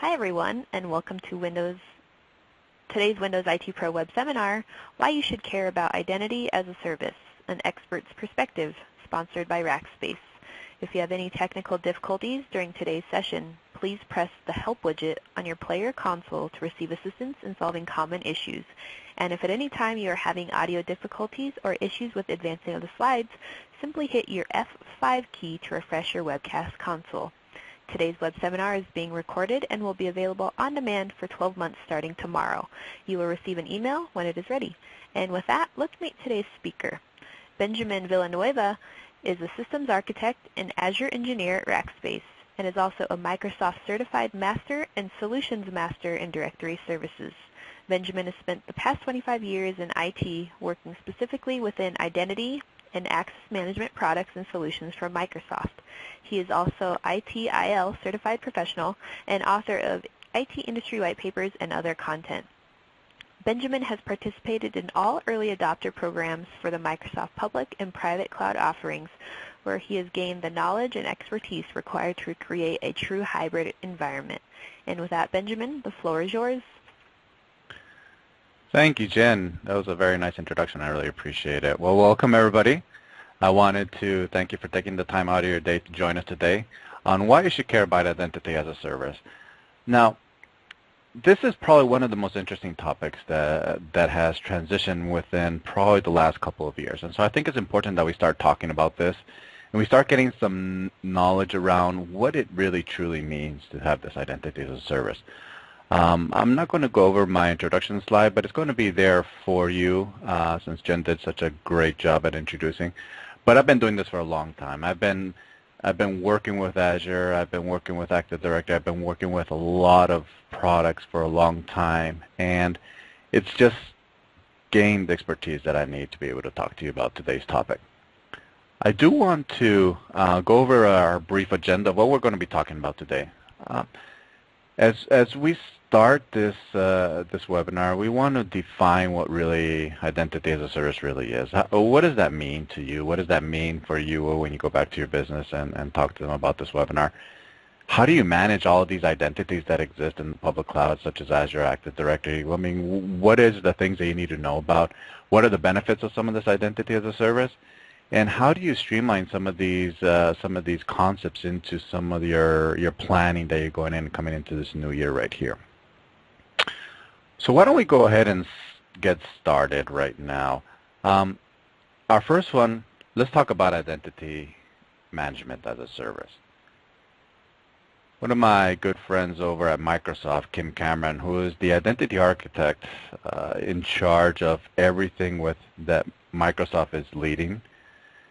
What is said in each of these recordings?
Hi everyone, and welcome to today's Windows IT Pro web seminar, Why You Should Care About Identity as a Service, an Expert's Perspective, sponsored by Rackspace. If you have any technical difficulties during today's session, please press the Help widget on your player console to receive assistance in solving common issues. And if at any time you are having audio difficulties or issues with advancing of the slides, simply hit your F5 key to refresh your webcast console. Today's web seminar is being recorded and will be available on demand for 12 months starting tomorrow. You will receive an email when it is ready. And with that, let's meet today's speaker. Benjamin Villanueva is a systems architect and Azure engineer at Rackspace and is also a Microsoft Certified Master and Solutions Master in Directory Services. Benjamin has spent the past 25 years in IT working specifically within identity and access management products and solutions for Microsoft. He is also ITIL certified professional and author of IT industry white papers and other content. Benjamin has participated in all early adopter programs for the Microsoft public and private cloud offerings, where he has gained the knowledge and expertise required to create a true hybrid environment. And with that, Benjamin, the floor is yours. Thank you, Jen. That was a very nice introduction. I really appreciate it. Well, welcome everybody. I wanted to thank you for taking the time out of your day to join us today on why you should care about identity as a service. Now, this is probably one of the most interesting topics that has transitioned within probably the last couple of years. And so I think it's important that we start talking about this and we start getting some knowledge around what it really truly means to have this identity as a service. I'm not going to go over my introduction slide, but it's going to be there for you since Jen did such a great job at introducing. But I've been doing this for a long time. I've been working with Azure. I've been working with Active Directory. I've been working with a lot of products for a long time, and it's just gained the expertise that I need to be able to talk to you about today's topic. I do want to go over our brief agenda of what we're going to be talking about today. As we start this webinar, we want to define what really identity as a service really is. What does that mean to you? What does that mean for you when you go back to your business and talk to them about this webinar? How do you manage all of these identities that exist in the public cloud, such as Azure Active Directory? I mean, what is the things that you need to know about? What are the benefits of some of this identity as a service? And how do you streamline some of these concepts into some of your planning that you're going in and coming into this new year right here? So why don't we go ahead and get started right now? Our first one, let's talk about identity management as a service. One of my good friends over at Microsoft, Kim Cameron, who is the identity architect in charge of everything that Microsoft is leading,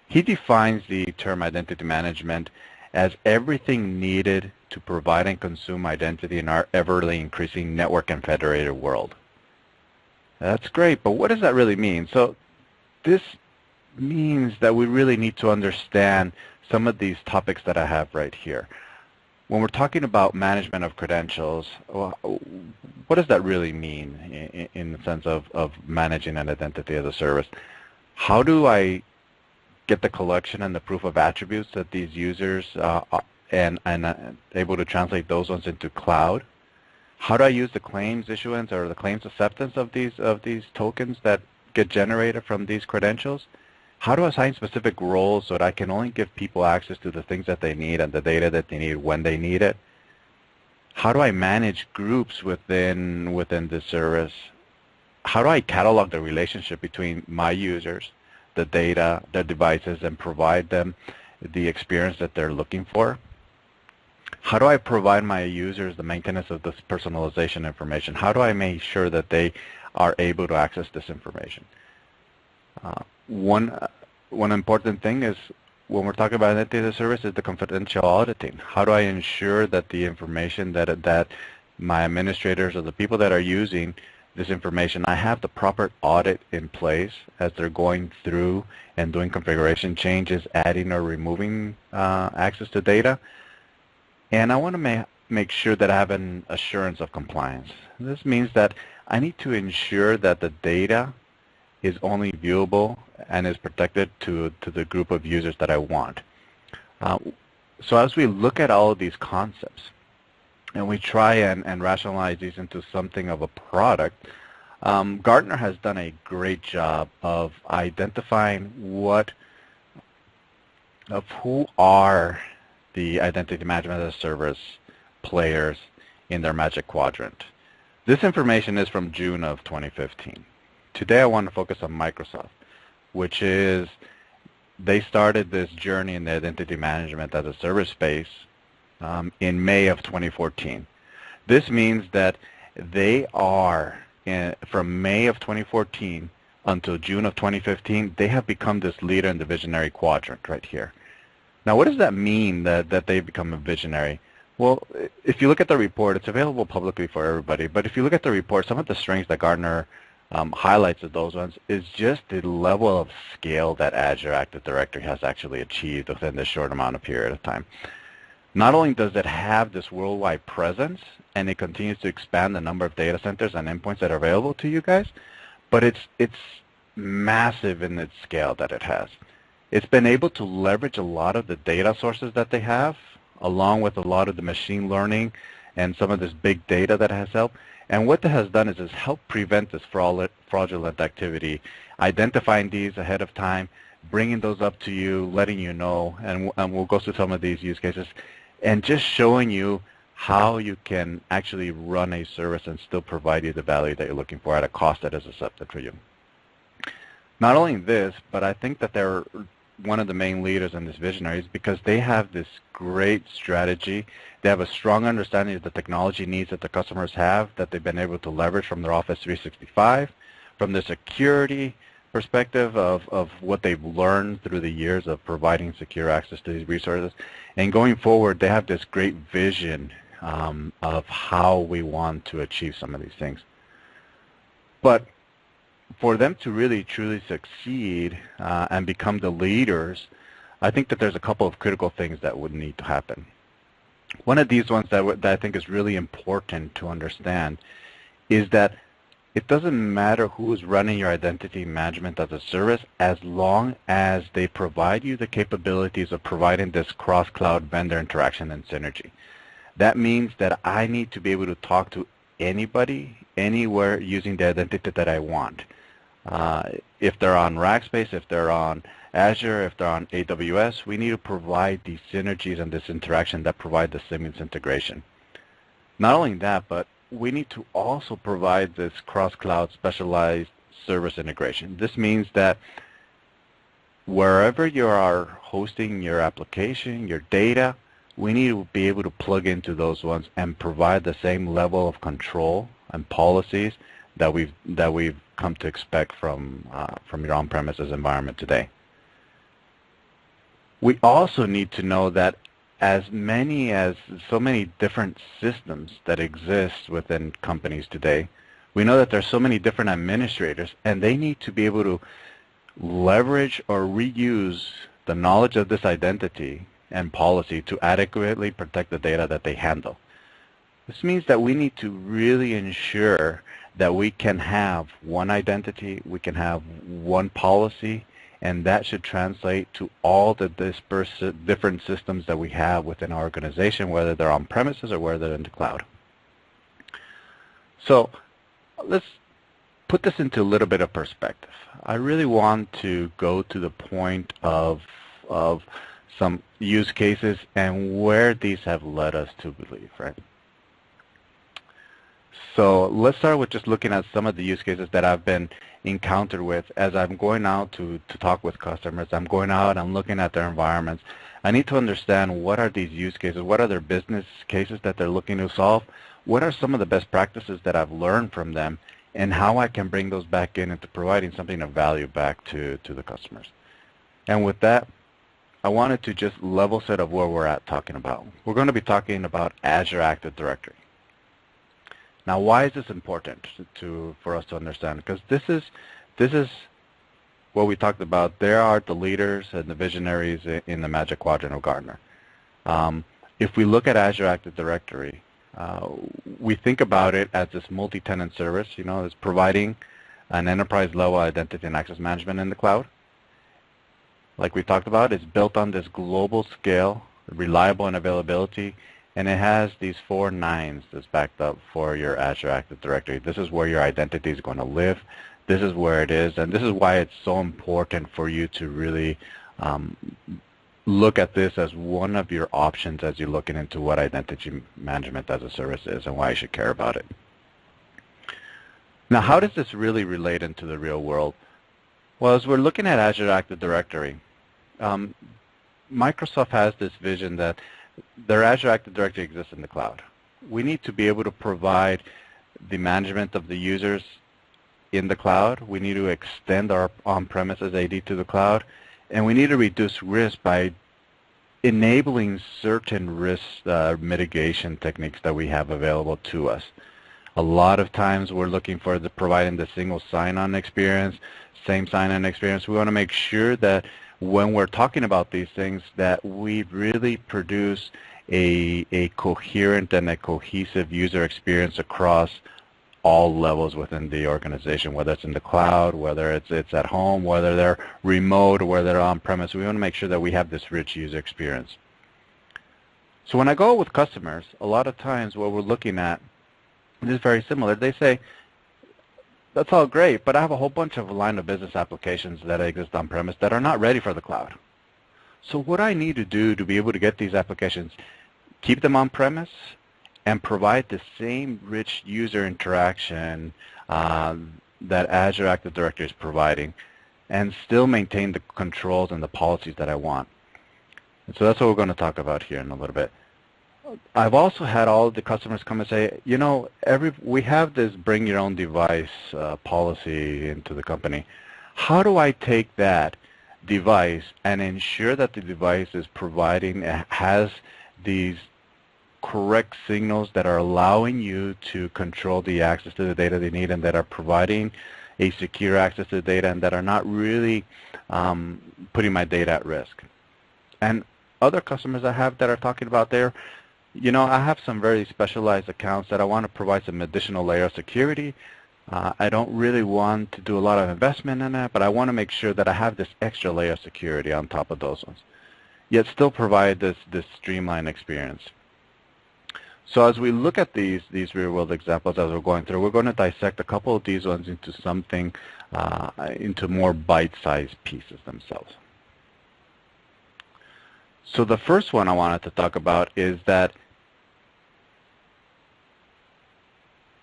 he defines the term identity management as everything needed to provide and consume identity in our everly increasing network and federated world. That's great, but what does that really mean? So this means that we really need to understand some of these topics that I have right here. When we're talking about management of credentials, what does that really mean in the sense of managing an identity as a service? How do I get the collection and the proof of attributes that these users and able to translate those ones into cloud? How do I use the claims issuance or the claims acceptance of these tokens that get generated from these credentials? How do I assign specific roles so that I can only give people access to the things that they need and the data that they need when they need it? How do I manage groups within this service? How do I catalog the relationship between my users, the data, their devices, and provide them the experience that they're looking for? How do I provide my users the maintenance of this personalization information? How do I make sure that they are able to access this information? One important thing is when we're talking about identity as a service is the confidential auditing. How do I ensure that the information that my administrators or the people that are using this information, I have the proper audit in place as they're going through and doing configuration changes, adding or removing access to data. And I want to make sure that I have an assurance of compliance. This means that I need to ensure that the data is only viewable and is protected to the group of users that I want. So as we look at all of these concepts, and we try and rationalize these into something of a product, Gartner has done a great job of identifying who are the identity management as a service players in their Magic Quadrant. This information is from June of 2015. Today I want to focus on Microsoft, which is they started this journey in the identity management as a service space in May of 2014. This means that they are, from May of 2014 until June of 2015, they have become this leader in the visionary quadrant right here. Now, what does that mean that they've become a visionary? Well, if you look at the report, it's available publicly for everybody, but if you look at the report, some of the strengths that Gartner highlights of those ones is just the level of scale that Azure Active Directory has actually achieved within this short amount of period of time. Not only does it have this worldwide presence, and it continues to expand the number of data centers and endpoints that are available to you guys, but it's massive in its scale that it has. It's been able to leverage a lot of the data sources that they have, along with a lot of the machine learning and some of this big data that has helped. And what that has done is helped prevent this fraudulent activity, identifying these ahead of time, bringing those up to you, letting you know, and we'll go through some of these use cases, and just showing you how you can actually run a service and still provide you the value that you're looking for at a cost that is accepted for you. Not only this, but I think that they're one of the main leaders in this visionaries because they have this great strategy. They have a strong understanding of the technology needs that the customers have that they've been able to leverage from their Office 365, from the security perspective of what they've learned through the years of providing secure access to these resources. And going forward, they have this great vision of how we want to achieve some of these things. But for them to really truly succeed and become the leaders, I think that there's a couple of critical things that would need to happen. One of these ones that I think is really important to understand is that it doesn't matter who is running your identity management as a service as long as they provide you the capabilities of providing this cross-cloud vendor interaction and synergy. That means that I need to be able to talk to anybody, anywhere using the identity that I want. If they're on Rackspace, if they're on Azure, if they're on AWS, we need to provide these synergies and this interaction that provide the seamless integration. Not only that, but we need to also provide this cross-cloud specialized service integration. This means that wherever you are hosting your application, your data, we need to be able to plug into those ones and provide the same level of control and policies that we've come to expect from your on-premises environment today. We also need to know that so many different systems that exist within companies today, we know that there's so many different administrators, and they need to be able to leverage or reuse the knowledge of this identity and policy to adequately protect the data that they handle. This means that we need to really ensure that we can have one identity, we can have one policy, and that should translate to all the dispersed different systems that we have within our organization, whether they're on premises or whether they're in the cloud. So let's put this into a little bit of perspective. I really want to go to the point of some use cases and where these have led us to believe, right? So let's start with just looking at some of the use cases that I've been encountered with as I'm going out to talk with customers. I'm going out, I'm looking at their environments. I need to understand what are these use cases, what are their business cases that they're looking to solve, what are some of the best practices that I've learned from them, and how I can bring those back in into providing something of value back to the customers. And with that, I wanted to just level set of where we're at talking about. We're going to be talking about Azure Active Directory. Now, why is this important for us to understand? Because this is what we talked about. They are the leaders and the visionaries in the Magic Quadrant of Gartner. If we look at Azure Active Directory, we think about it as this multi-tenant service. It's providing an enterprise-level identity and access management in the cloud. Like we talked about, it's built on this global scale, reliable and availability, and it has these 4 nines that's backed up for your Azure Active Directory. This is where your identity is going to live. This is where it is, and this is why it's so important for you to really look at this as one of your options as you're looking into what identity management as a service is and why you should care about it. Now, how does this really relate into the real world? Well, as we're looking at Azure Active Directory, Microsoft has this vision that their Azure Active Directory exists in the cloud. We need to be able to provide the management of the users in the cloud. We need to extend our on-premises AD to the cloud, and we need to reduce risk by enabling certain risk mitigation techniques that we have available to us. A lot of times we're looking for providing the single sign-on experience, same sign-on experience. We want to make sure that when we're talking about these things that we really produce a coherent and a cohesive user experience across all levels within the organization, whether it's in the cloud, whether it's at home, whether they're remote, or whether they're on-premise. We want to make sure that we have this rich user experience. So when I go with customers, a lot of times what we're looking at is very similar. They say, that's all great, but I have a whole bunch of line of business applications that exist on-premise that are not ready for the cloud. So what I need to do to be able to get these applications, keep them on-premise, and provide the same rich user interaction that Azure Active Directory is providing, and still maintain the controls and the policies that I want. And so that's what we're going to talk about here in a little bit. I've also had all of the customers come and say, you know, we have this bring your own device policy into the company. How do I take that device and ensure that the device is providing, has these correct signals that are allowing you to control the access to the data they need, and that are providing a secure access to the data, and that are not really putting my data at risk? And other customers I have that are talking about there, you know, I have some very specialized accounts that I want to provide some additional layer of security. I don't really want to do a lot of investment in it, but I want to make sure that I have this extra layer of security on top of those ones, yet still provide this streamlined experience. So as we look at these real-world examples as we're going through, we're going to dissect a couple of these ones into something, into more bite-sized pieces themselves. So the first one I wanted to talk about is that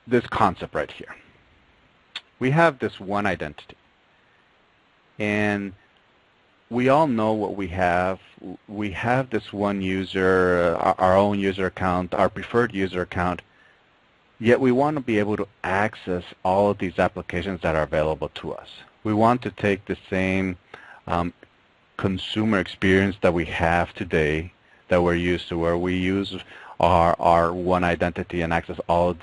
this concept right here. We have this one identity, and we all know what we have. We have this one user, our own user account, our preferred user account, yet we want to be able to access all of these applications that are available to us. We want to take the same consumer experience that we have today, that we're used to, where we use our one identity and access all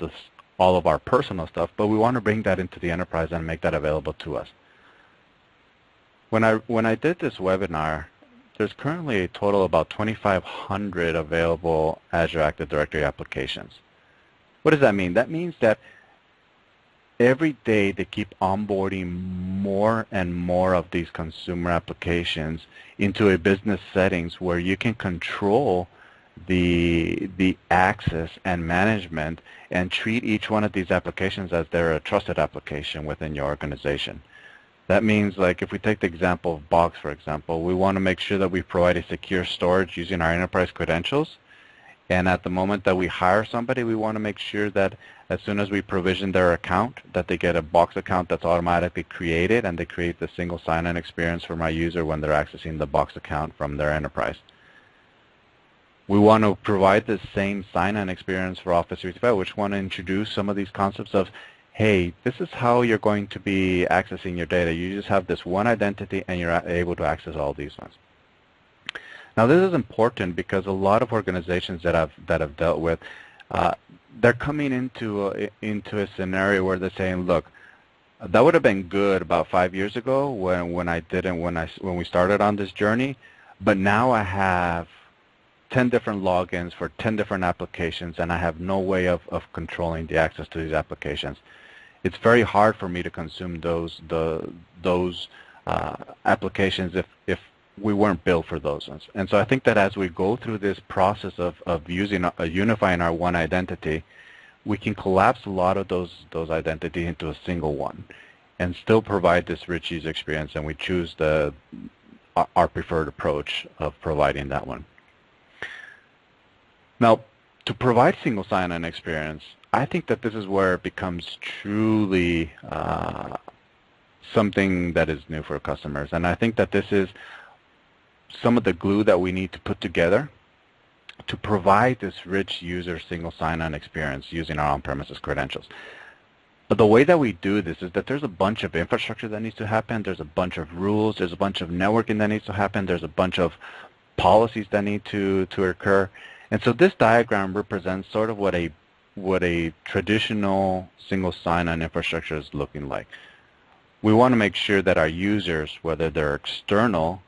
of our personal stuff, but we want to bring that into the enterprise and make that available to us. When I did this webinar, there's currently a total of about 2,500 available Azure Active Directory applications. What does that mean? That means that every day they keep onboarding more and more of these consumer applications into a business settings where you can control the access and management and treat each one of these applications as they're a trusted application within your organization. That means, like, if we take the example of Box, for example, we want to make sure that we provide a secure storage using our enterprise credentials. And at the moment that we hire somebody, we want to make sure that as soon as we provision their account, that they get a Box account that's automatically created, and they create the single sign-in experience for my user when they're accessing the Box account from their enterprise. We want to provide the same sign-in experience for Office 365, which want to introduce some of these concepts of, hey, this is how you're going to be accessing your data. You just have this one identity, and you're able to access all these ones. Now, this is important because a lot of organizations that I've dealt with, they're coming into a scenario where they're saying, look, that would have been good about 5 years ago when we started on this journey, but now I have 10 different logins for 10 different applications, and I have no way of controlling the access to these applications. It's very hard for me to consume those applications if we weren't built for those ones. And so I think that as we go through this process of unifying our one identity, we can collapse a lot of those identities into a single one and still provide this rich user experience, and we choose our preferred approach of providing that one. Now, to provide single sign-on experience, I think that this is where it becomes truly something that is new for customers. And I think that this is some of the glue that we need to put together to provide this rich user single sign-on experience using our on-premises credentials. But the way that we do this is that there's a bunch of infrastructure that needs to happen, there's a bunch of rules, there's a bunch of networking that needs to happen, there's a bunch of policies that need to occur. And so this diagram represents sort of what a traditional single sign-on infrastructure is looking like. We want to make sure that our users, whether they're external,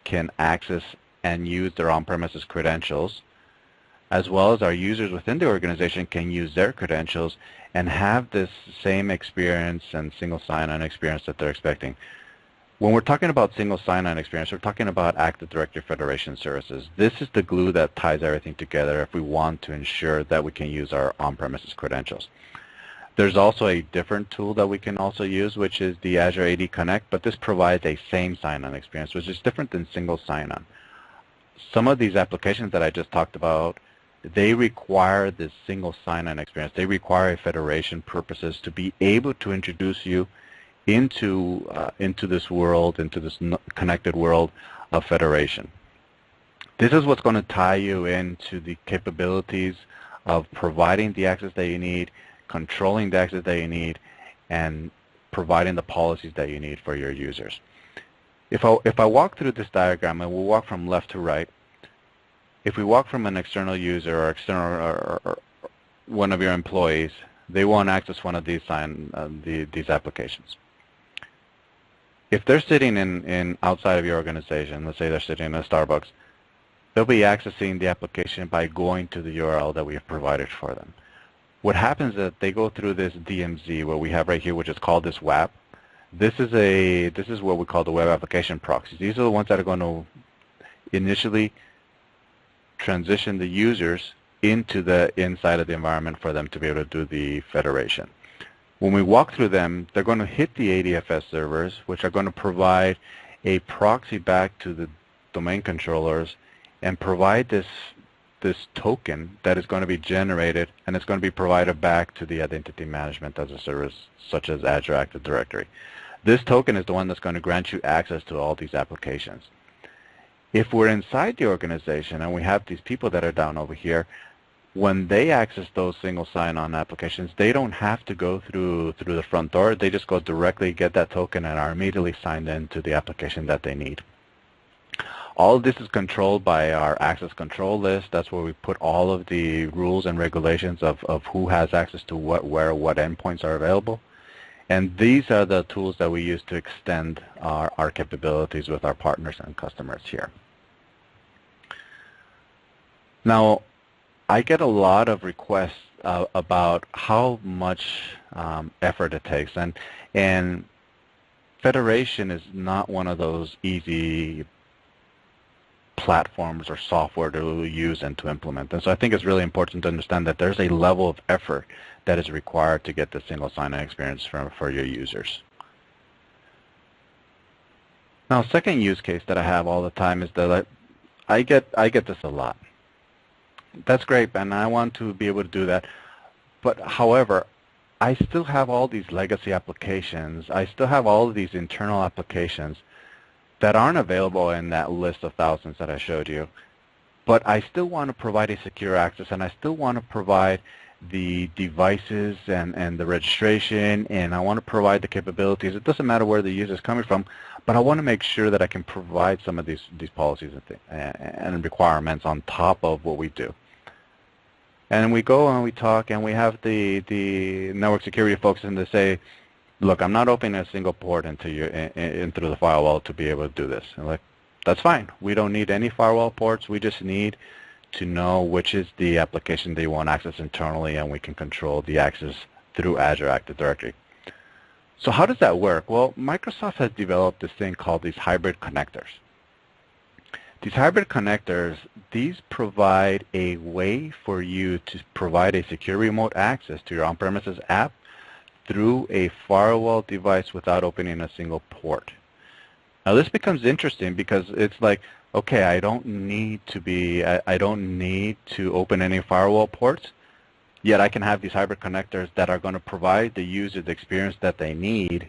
can access and use their on-premises credentials, as well as our users within the organization can use their credentials and have this same experience and single sign-on experience that they're expecting. When we're talking about single sign-on experience, we're talking about Active Directory Federation services. This is the glue that ties everything together if we want to ensure that we can use our on-premises credentials. There's also a different tool that we can also use, which is the Azure AD Connect, but this provides a same sign-on experience, which is different than single sign-on. Some of these applications that I just talked about, they require this single sign-on experience. They require federation purposes to be able to introduce you into this world, into this connected world of federation. This is what's going to tie you into the capabilities of providing the access that you need, controlling the access that you need, and providing the policies that you need for your users. If I walk through this diagram, and we'll walk from left to right, if we walk from an external user or external or one of your employees, they want to access one of these these applications. If they're sitting in outside of your organization, let's say they're sitting in a Starbucks, they'll be accessing the application by going to the URL that we have provided for them. What happens is that they go through this DMZ, what we have right here, which is called this WAP. This is what we call the web application proxies. These are the ones that are going to initially transition the users into the inside of the environment for them to be able to do the federation. When we walk through them, they're going to hit the ADFS servers, which are going to provide a proxy back to the domain controllers and provide this token that is going to be generated, and it's going to be provided back to the identity management as a service, such as Azure Active Directory. This token is the one that's going to grant you access to all these applications. If we're inside the organization and we have these people that are down over here, when they access those single sign-on applications, they don't have to go through the front door. They just go directly, get that token, and are immediately signed into the application that they need. All of this is controlled by our access control list. That's where we put all of the rules and regulations of who has access to what, where, what endpoints are available. And these are the tools that we use to extend our capabilities with our partners and customers here. Now, I get a lot of requests about how much effort it takes, and federation is not one of those easy platforms or software to use and to implement. And so I think it's really important to understand that there's a level of effort that is required to get the single sign-on experience for your users. Now, second use case that I have all the time is that I get this a lot. That's great, and I want to be able to do that. But however, I still have all these legacy applications. I still have all of these internal applications that aren't available in that list of thousands that I showed you. But I still want to provide a secure access, and I still want to provide the devices and the registration, and I want to provide the capabilities. It doesn't matter where the user is coming from, but I want to make sure that I can provide some of these policies and requirements on top of what we do. And we go and we talk, and we have the network security folks, and they say, look, I'm not opening a single port into the firewall to be able to do this. And like, that's fine. We don't need any firewall ports. We just need to know which is the application they want access internally, and we can control the access through Azure Active Directory. So how does that work? Well, Microsoft has developed this thing called these hybrid connectors. These hybrid connectors, these provide a way for you to provide a secure remote access to your on-premises app through a firewall device without opening a single port. Now this becomes interesting because it's like, okay, I don't need to open any firewall ports, yet I can have these hybrid connectors that are going to provide the user the experience that they need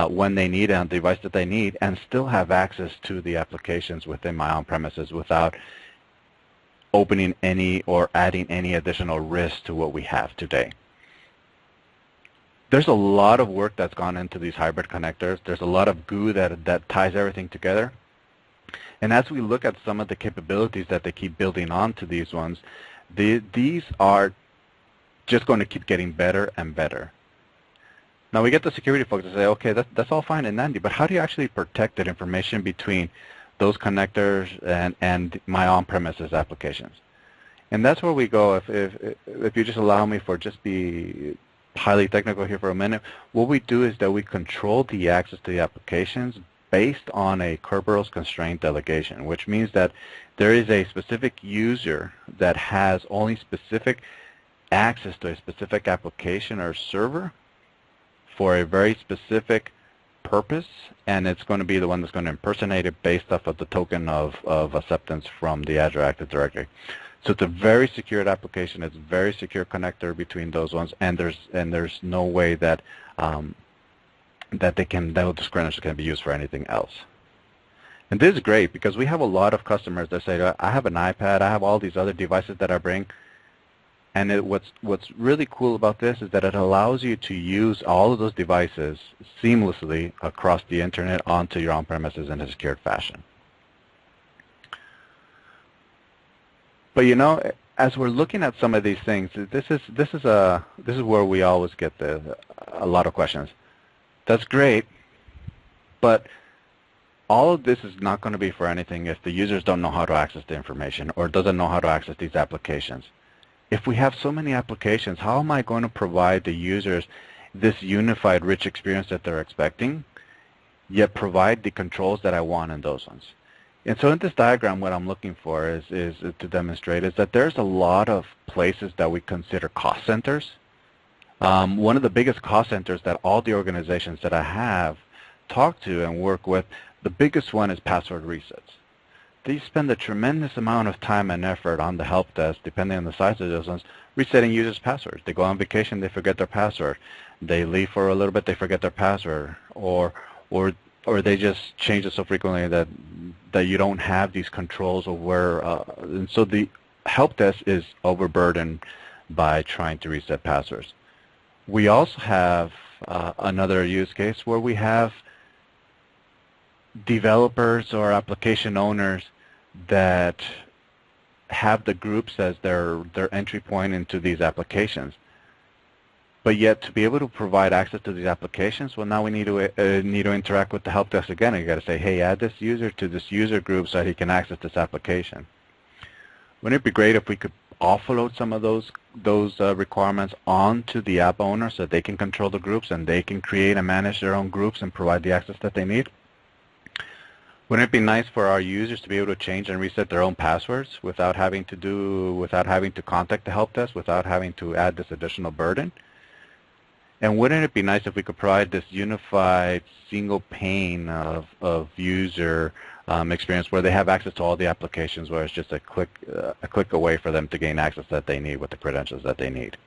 when they need it on the device that they need, and still have access to the applications within my on-premises without opening any or adding any additional risk to what we have today. There's a lot of work that's gone into these hybrid connectors. There's a lot of glue that ties everything together. And as we look at some of the capabilities that they keep building onto these ones, these are just going to keep getting better and better. Now we get the security folks to say, okay, that's all fine and dandy, but how do you actually protect that information between those connectors and my on-premises applications? And that's where we go. If you just allow me for just be highly technical here for a minute, what we do is that we control the access to the applications based on a Kerberos constraint delegation, which means that there is a specific user that has only specific access to a specific application or server for a very specific purpose, and it's going to be the one that's going to impersonate it based off of the token of acceptance from the Azure Active Directory. So it's a very secured application. It's a very secure connector between those ones, and there's no way that those credentials can be used for anything else. And this is great because we have a lot of customers that say, I have an iPad, I have all these other devices that I bring. And what's really cool about this is that it allows you to use all of those devices seamlessly across the internet onto your on-premises in a secured fashion. But you know, as we're looking at some of these things, this is where we always get a lot of questions. That's great, but all of this is not going to be for anything if the users don't know how to access the information or doesn't know how to access these applications. If we have so many applications, how am I going to provide the users this unified, rich experience that they're expecting, yet provide the controls that I want in those ones? And so in this diagram, what I'm looking for is to demonstrate is that there's a lot of places that we consider cost centers. One of the biggest cost centers that all the organizations that I have talked to and work with, the biggest one is password resets. They spend a tremendous amount of time and effort on the help desk, depending on the size of those ones, resetting users' passwords. They go on vacation, they forget their password. They leave for a little bit, they forget their password, or they just change it so frequently that you don't have these controls over. And so the help desk is overburdened by trying to reset passwords. We also have another use case where we have developers or application owners that have the groups as their entry point into these applications. But yet to be able to provide access to these applications, well, now we need to interact with the help desk again. You got to say, hey, add this user to this user group so that he can access this application. Wouldn't it be great if we could offload some of those requirements onto the app owner so that they can control the groups and they can create and manage their own groups and provide the access that they need? Wouldn't it be nice for our users to be able to change and reset their own passwords without having to contact the help desk, without having to add this additional burden? And wouldn't it be nice if we could provide this unified single pane of user experience where they have access to all the applications, where it's just a click away for them to gain access that they need with the credentials that they need?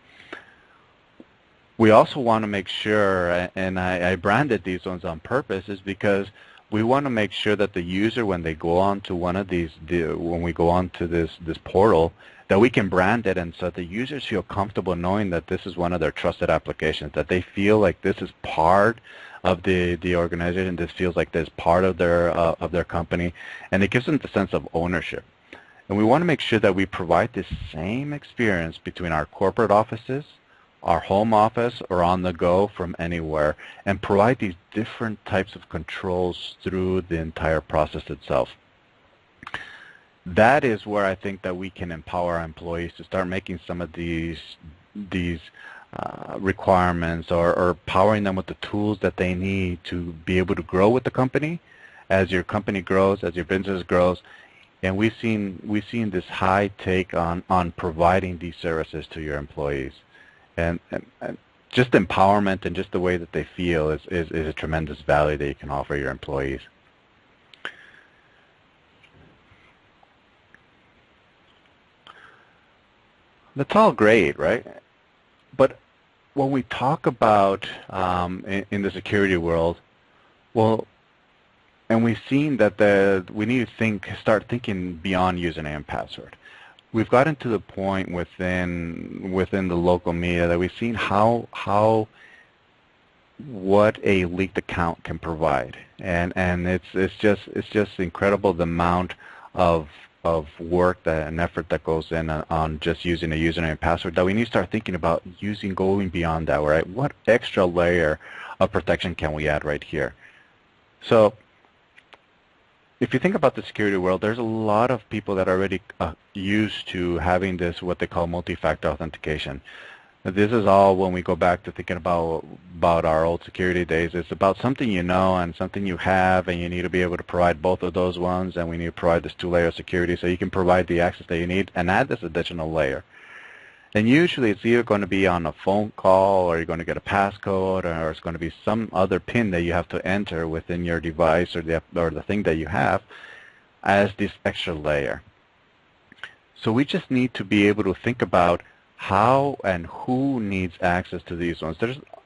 We also want to make sure, and I branded these ones on purpose, is because we want to make sure that the user, when they go on to one of these, when we go on to this portal, that we can brand it, and so the users feel comfortable knowing that this is one of their trusted applications, that they feel like this is part of the organization, this feels like this part of their company, and it gives them the sense of ownership. And we want to make sure that we provide this same experience between our corporate offices, our home office, or on the go from anywhere, and provide these different types of controls through the entire process itself. That is where I think that we can empower our employees to start making some of these requirements, or powering them with the tools that they need to be able to grow with the company. As your company grows, as your business grows, And we've seen this high take on providing these services to your employees, and just empowerment and just the way that they feel is a tremendous value that you can offer your employees. That's all great, right? But when we talk about in the security world, well, and we've seen that we need to start thinking beyond username and password. We've gotten to the point within the local media that we've seen what a leaked account can provide, and it's just incredible the amount of work and effort that goes in on just using a username and password that we need to start thinking about going beyond that, right? What extra layer of protection can we add right here? So if you think about the security world, there's a lot of people that are already used to having this, what they call multifactor authentication. This is all when we go back to thinking about our old security days. It's about something you know and something you have, and you need to be able to provide both of those ones, and we need to provide this two-layer security so you can provide the access that you need and add this additional layer. And usually it's either going to be on a phone call, or you're going to get a passcode, or it's going to be some other PIN that you have to enter within your device or the thing that you have as this extra layer. So we just need to be able to think about how and who needs access to these ones.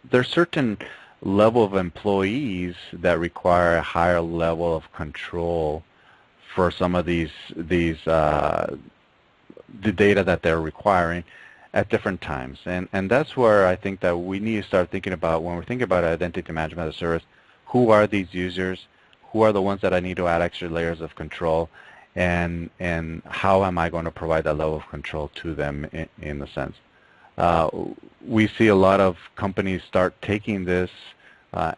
There's certain level of employees that require a higher level of control for some of the data that they're requiring at different times, and that's where I think that we need to start thinking about, when we're thinking about identity management as a service, who are these users, who are the ones that I need to add extra layers of control, and how am I going to provide that level of control to them in a sense. We see a lot of companies start taking this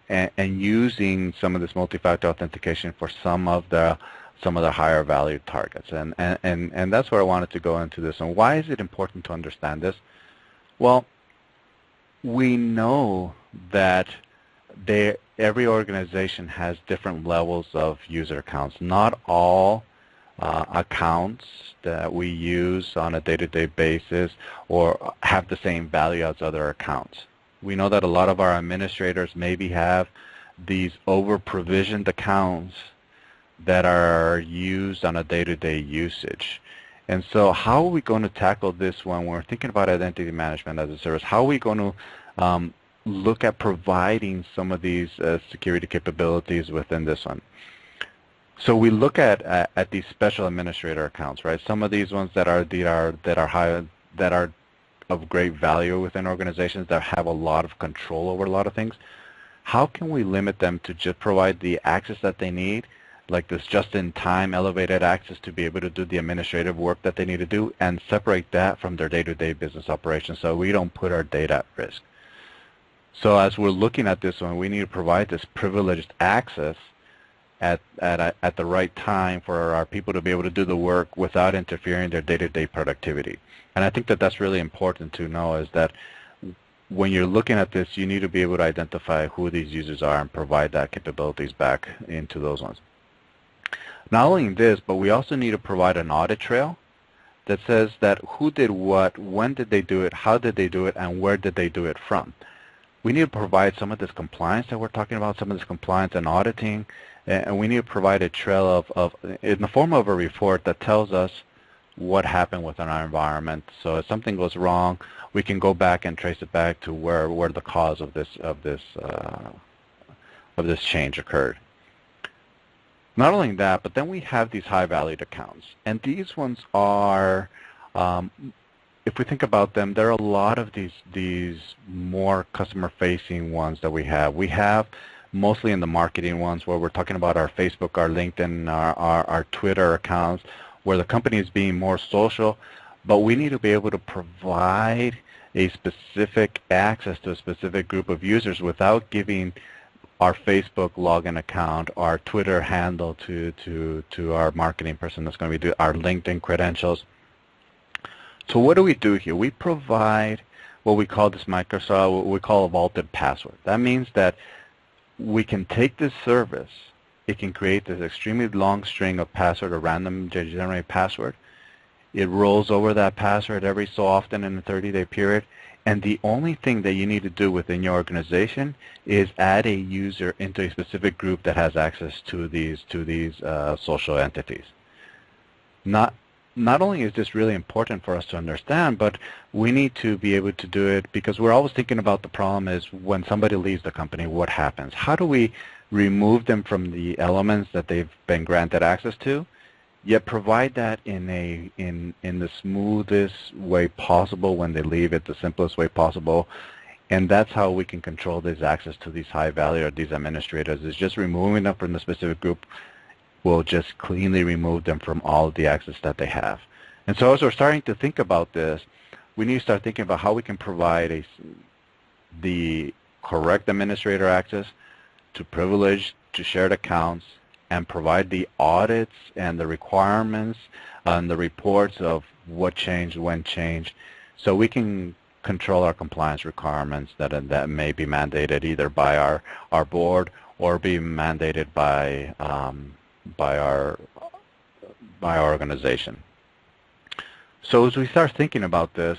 and using some of this multi-factor authentication for some of the higher value targets, and that's where I wanted to go into this. And why is it important to understand this? Well, we know that every organization has different levels of user accounts. Not all accounts that we use on a day-to-day basis or have the same value as other accounts. We know that a lot of our administrators maybe have these over-provisioned accounts that are used on a day-to-day usage. And so how are we going to tackle this when we're thinking about identity management as a service? How are we going to look at providing some of these security capabilities within this one? So we look at these special administrator accounts, right? Some of these ones that are of great value within organizations, that have a lot of control over a lot of things. How can we limit them to just provide the access that they need, like this just-in-time elevated access to be able to do the administrative work that they need to do, and separate that from their day-to-day business operations so we don't put our data at risk? So as we're looking at this one, we need to provide this privileged access at the right time for our people to be able to do the work without interfering in their day-to-day productivity. And I think that that's really important to know, is that when you're looking at this, you need to be able to identify who these users are and provide that capabilities back into those ones. Not only this, but we also need to provide an audit trail that says that who did what, when did they do it, how did they do it, and where did they do it from. We need to provide some of this compliance that we're talking about, some of this compliance and auditing, and we need to provide a trail of in the form of a report that tells us what happened within our environment. So if something goes wrong, we can go back and trace it back to where the cause of this change occurred. Not only that, but then we have these high-valued accounts, and these ones are, if we think about them, there are a lot of these more customer-facing ones that we have. We have mostly in the marketing ones, where we're talking about our Facebook, our LinkedIn, our Twitter accounts, where the company is being more social, but we need to be able to provide a specific access to a specific group of users without giving our Facebook login account, our Twitter handle to our marketing person that's going to be doing our LinkedIn credentials. So what do we do here? We provide what we call what we call a vaulted password. That means that we can take this service it can create this extremely long string of password or random generated password. It rolls over that password every so often in a 30-day period. And the only thing that you need to do within your organization is add a user into a specific group that has access to these social entities. Not only is this really important for us to understand, but we need to be able to do it because we're always thinking about the problem is when somebody leaves the company, what happens? How do we remove them from the elements that they've been granted access to, yet provide that in the smoothest way possible when they leave it, the simplest way possible. And that's how we can control this access to these high value or these administrators, is just removing them from the specific group will just cleanly remove them from all the access that they have. And so as we're starting to think about this, we need to start thinking about how we can provide the correct administrator access to privileged, to shared accounts, and provide the audits and the requirements and the reports of what changed, when changed, so we can control our compliance requirements that may be mandated either by our board or be mandated by our organization. So as we start thinking about this,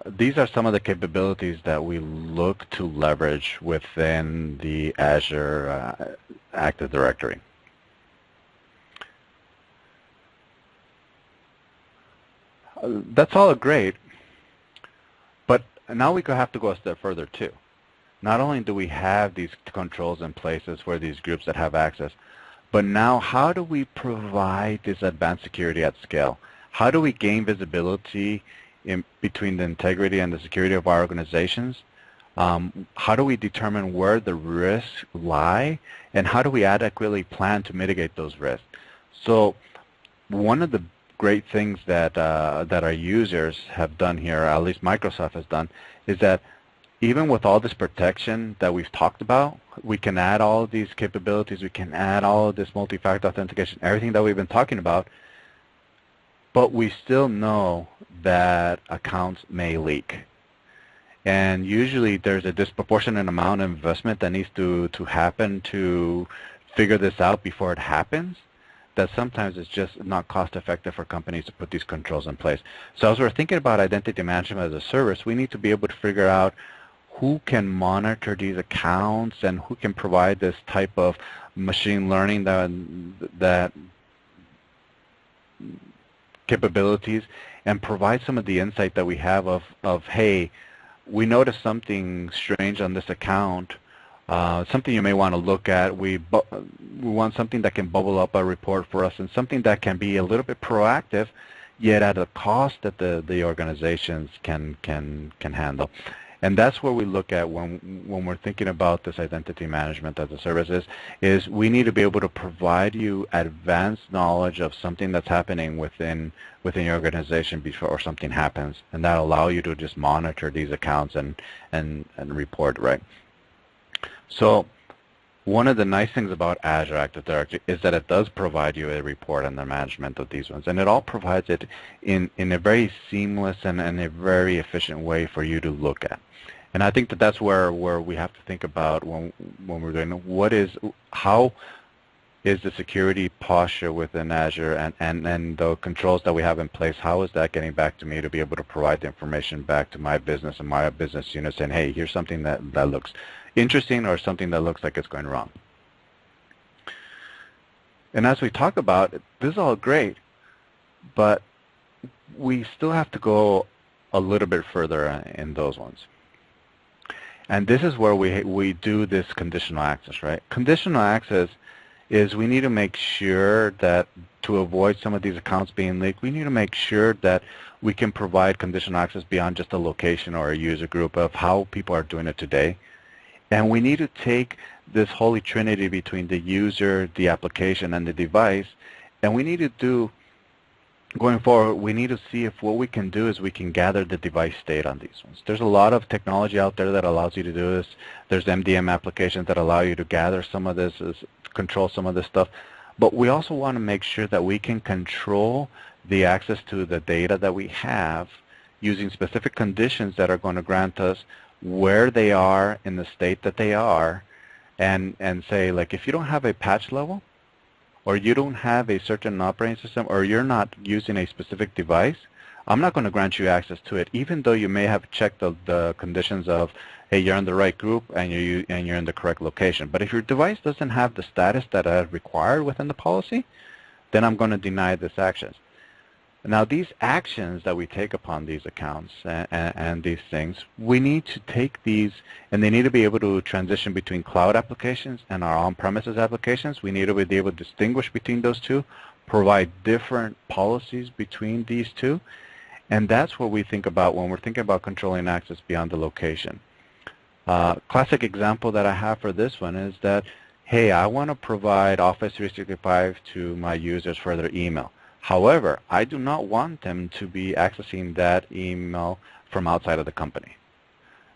these are some of the capabilities that we look to leverage within the Azure Active Directory. That's all great, but now we have to go a step further too. Not only do we have these controls in places for these groups that have access, but now how do we provide this advanced security at scale? How do we gain visibility in between the integrity and the security of our organizations? How do we determine where the risks lie, and how do we adequately plan to mitigate those risks? So one of the great things that our users have done here, at least Microsoft has done, is that even with all this protection that we've talked about, we can add all of these capabilities, we can add all of this multifactor authentication, everything that we've been talking about, but we still know that accounts may leak. And usually there's a disproportionate amount of investment that needs to happen to figure this out before it happens, that sometimes it's just not cost effective for companies to put these controls in place. So as we're thinking about identity management as a service, we need to be able to figure out who can monitor these accounts and who can provide this type of machine learning that capabilities, and provide some of the insight that we have of hey, we noticed something strange on this account, something you may want to look at. We want something that can bubble up a report for us, and something that can be a little bit proactive, yet at a cost that the organizations can handle. And that's where we look at when we're thinking about this identity management as a service is we need to be able to provide you advanced knowledge of something that's happening within your organization before something happens, and that allow you to just monitor these accounts and report, right? So one of the nice things about Azure Active Directory is that it does provide you a report on the management of these ones, and it all provides it in a very seamless and a very efficient way for you to look at. And I think that that's where we have to think about when we're doing how is the security posture within Azure and the controls that we have in place, how is that getting back to me to be able to provide the information back to my business and my business unit saying, hey, here's something that looks interesting or something that looks like it's going wrong. And as we talk about, this is all great, but we still have to go a little bit further in those ones. And this is where we do this conditional access, right? Conditional access is we need to make sure that to avoid some of these accounts being leaked, we need to make sure that we can provide conditional access beyond just a location or a user group of how people are doing it today. And we need to take this holy trinity between the user, the application, and the device, and we need to do, going forward, we need to see if what we can do is we can gather the device state on these ones. There's a lot of technology out there that allows you to do this. There's MDM applications that allow you to gather some of this, control some of this stuff. But we also want to make sure that we can control the access to the data that we have using specific conditions that are going to grant us where they are in the state that they are, and say, like, if you don't have a patch level, or you don't have a certain operating system, or you're not using a specific device, I'm not going to grant you access to it, even though you may have checked the conditions of, hey, you're in the right group and you're in the correct location. But if your device doesn't have the status that I required within the policy, then I'm going to deny this access. Now, these actions that we take upon these accounts and these things, we need to take these, and they need to be able to transition between cloud applications and our on-premises applications. We need to be able to distinguish between those two, provide different policies between these two, and that's what we think about when we're thinking about controlling access beyond the location. Classic example that I have for this one is that, hey, I want to provide Office 365 to my users for their email. However, I do not want them to be accessing that email from outside of the company.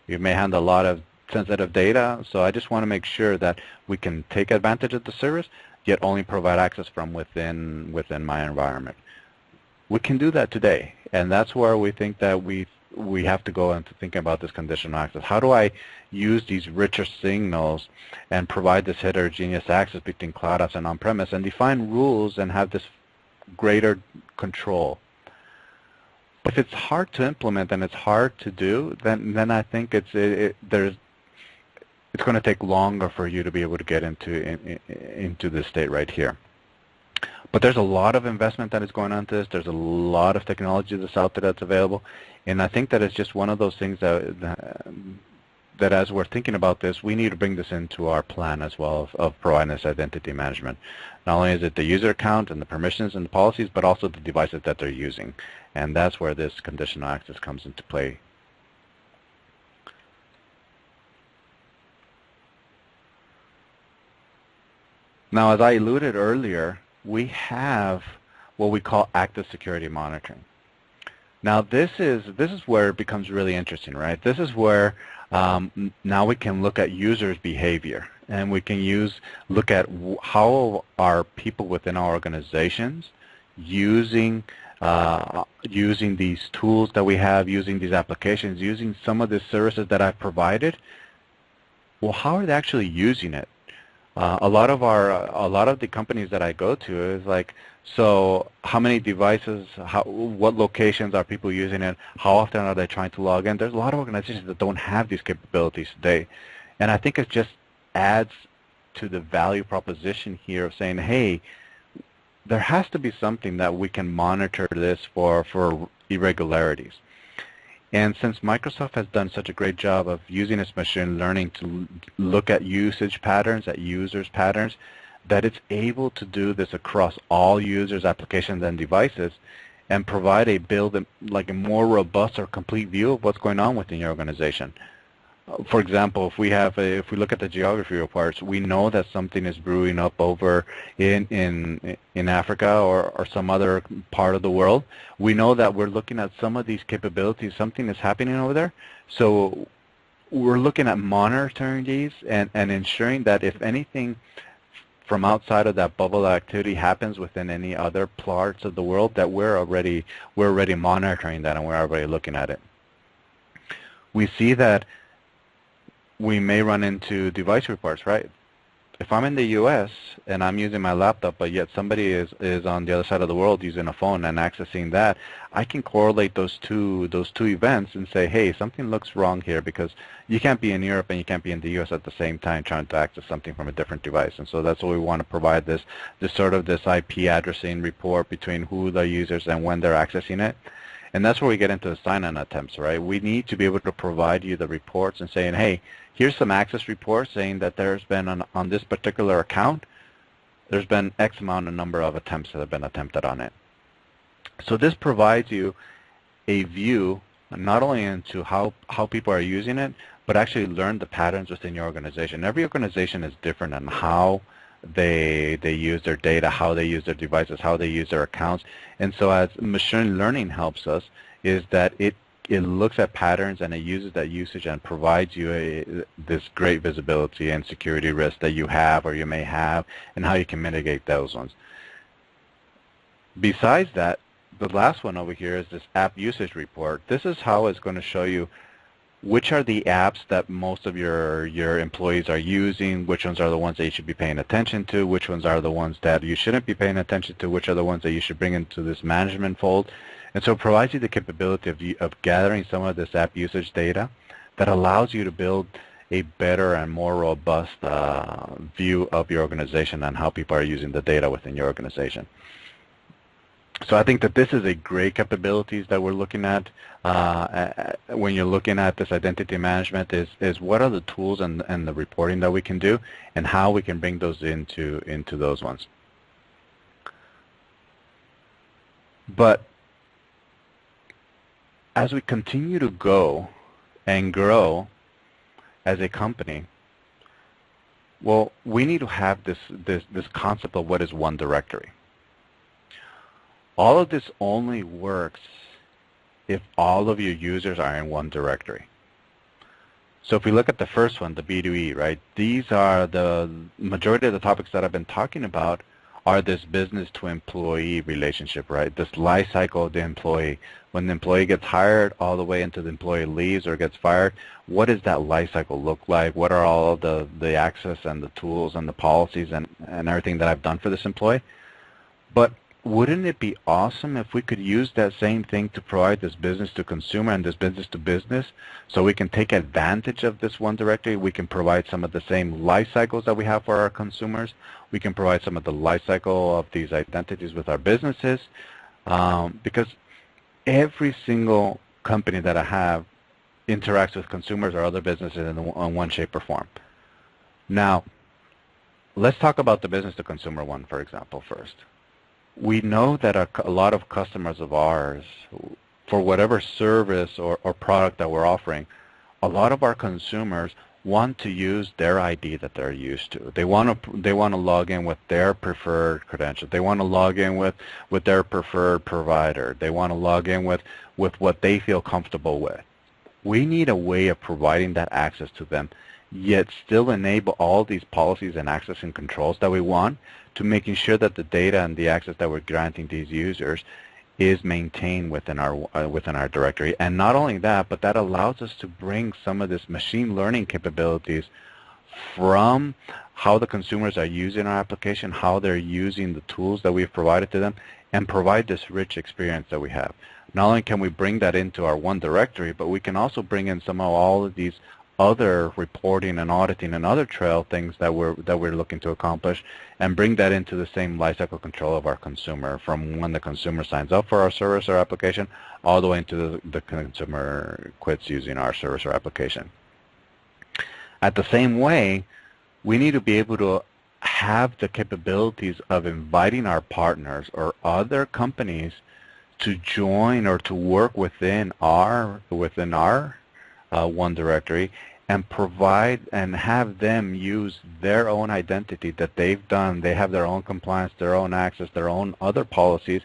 You may handle a lot of sensitive data, so I just want to make sure that we can take advantage of the service, yet only provide access from within my environment. We can do that today, and that's where we think that we have to go into thinking about this conditional access. How do I use these richer signals and provide this heterogeneous access between cloud apps and on-premise and define rules and have this greater control? But if it's hard to implement and it's hard to do, then I think it's going to take longer for you to be able to get into this state right here. But there's a lot of investment that is going on to this. There's a lot of technology that's out there that's available, and I think that it's just one of those things that as we're thinking about this, we need to bring this into our plan as well of providing this identity management. Not only is it the user account and the permissions and the policies, but also the devices that they're using. And that's where this conditional access comes into play. Now, as I alluded earlier, we have what we call active security monitoring. Now, this is where it becomes really interesting, right? This is where now we can look at users' behavior, and we can look at how are people within our organizations using these tools that we have, using these applications, using some of the services that I've provided. Well, how are they actually using it? A lot of the companies that I go to is like, so how many devices, what locations are people using it, how often are they trying to log in? There's a lot of organizations that don't have these capabilities today. And I think it just adds to the value proposition here of saying, hey, there has to be something that we can monitor this for irregularities. And since Microsoft has done such a great job of using its machine learning to look at usage patterns, at users' patterns, that it's able to do this across all users, applications, and devices, and provide like a more robust or complete view of what's going on within your organization. For example, if we look at the geography reports, we know that something is brewing up over in Africa or some other part of the world. We know that we're looking at some of these capabilities. Something is happening over there. So we're looking at monitoring these and ensuring that if anything from outside of that bubble activity happens within any other parts of the world, that we're already monitoring that and we're already looking at it. We see that we may run into device reports, right? If I'm in the U.S. and I'm using my laptop, but yet somebody is on the other side of the world using a phone and accessing that, I can correlate those two events and say, hey, something looks wrong here, because you can't be in Europe and you can't be in the U.S. at the same time trying to access something from a different device. And so that's what we want to provide, this IP addressing report between who the users and when they're accessing it. And that's where we get into the sign-in attempts, right? We need to be able to provide you the reports and saying, hey, here's some access reports saying that there's been on this particular account, there's been X amount of number of attempts that have been attempted on it. So this provides you a view not only into how people are using it, but actually learn the patterns within your organization. Every organization is different in how they use their data, how they use their devices, how they use their accounts. And so as machine learning helps us, is that it looks at patterns and it uses that usage and provides you this great visibility and security risk that you have or you may have, and how you can mitigate those ones. Besides that, the last one over here is this app usage report. This is how it's going to show you which are the apps that most of your employees are using, which ones are the ones that you should be paying attention to, which ones are the ones that you shouldn't be paying attention to, which are the ones that you should bring into this management fold. And so it provides you the capability of gathering some of this app usage data that allows you to build a better and more robust view of your organization and how people are using the data within your organization. So I think that this is a great capabilities that we're looking at when you're looking at this identity management is what are the tools and the reporting that we can do and how we can bring those into those ones. But as we continue to go and grow as a company, well, we need to have this concept of what is one directory. All of this only works if all of your users are in one directory. So if we look at the first one, the B2E, right, these are the majority of the topics that I've been talking about are this business to employee relationship, right? This life cycle of the employee. When the employee gets hired all the way into the employee leaves or gets fired, what does that life cycle look like? What are all of the access and the tools and the policies and everything that I've done for this employee? But wouldn't it be awesome if we could use that same thing to provide this business to consumer and this business to business so we can take advantage of this one directory? We can provide some of the same life cycles that we have for our consumers. We can provide some of the life cycle of these identities with our businesses because every single company that I have interacts with consumers or other businesses in one shape or form. Now, let's talk about the business to consumer one, for example, first. We know that a lot of customers of ours, for whatever service or product that we're offering, a lot of our consumers want to use their ID that they're used to. They want to log in with their preferred credentials. They want to log in with their preferred provider. They want to log in with what they feel comfortable with. We need a way of providing that access to them, yet still enable all these policies and access and controls that we want to making sure that the data and the access that we're granting these users is maintained within our directory. And not only that, but that allows us to bring some of this machine learning capabilities from how the consumers are using our application, how they're using the tools that we've provided to them, and provide this rich experience that we have. Not only can we bring that into our one directory, but we can also bring in some of all of these other reporting and auditing and other trail things that we're looking to accomplish and bring that into the same lifecycle control of our consumer from when the consumer signs up for our service or application all the way into the consumer quits using our service or application. At the same way, we need to be able to have the capabilities of inviting our partners or other companies to join or to work within our one directory and provide and have them use their own identity that they've done. They have their own compliance, their own access, their own other policies,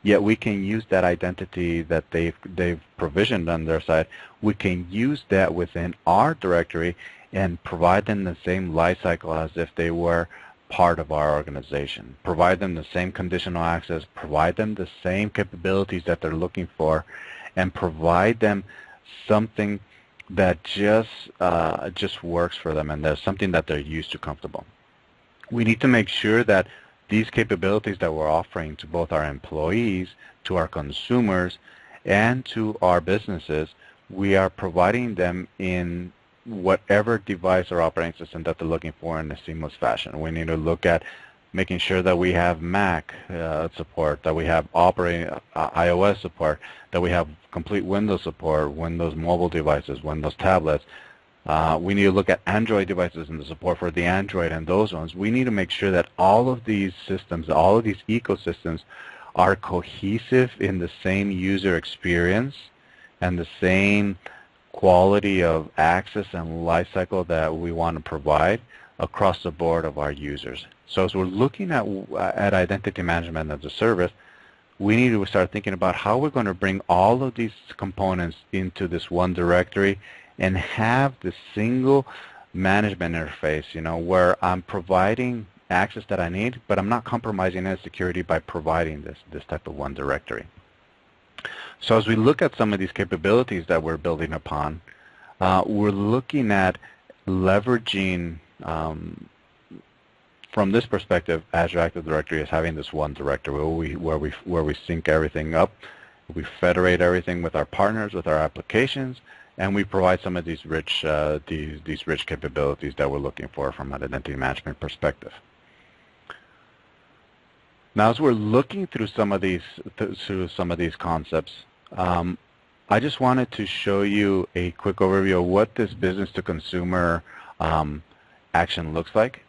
yet we can use that identity that they've provisioned on their side. We can use that within our directory and provide them the same life cycle as if they were part of our organization. Provide them the same conditional access, provide them the same capabilities that they're looking for, and provide them something that just works for them and there's something that they're used to comfortable. We need to make sure that these capabilities that we're offering to both our employees, to our consumers, and to our businesses, we are providing them in whatever device or operating system that they're looking for in a seamless fashion. We need to look at making sure that we have Mac support, that we have operating iOS support, that we have complete Windows support, Windows mobile devices, Windows tablets. We need to look at Android devices and the support for the Android and those ones. We need to make sure that all of these systems, all of these ecosystems are cohesive in the same user experience and the same quality of access and lifecycle that we want to provide across the board of our users. So as we're looking at identity management as a service, we need to start thinking about how we're going to bring all of these components into this one directory and have the single management interface, where I'm providing access that I need, but I'm not compromising any security by providing this type of one directory. So as we look at some of these capabilities that we're building upon, we're looking at leveraging, from this perspective, Azure Active Directory is having this one directory where we sync everything up, we federate everything with our partners, with our applications, and we provide some of these rich capabilities that we're looking for from an identity management perspective. Now, as we're looking through some of these concepts, I just wanted to show you a quick overview of what this business-to-consumer action looks like.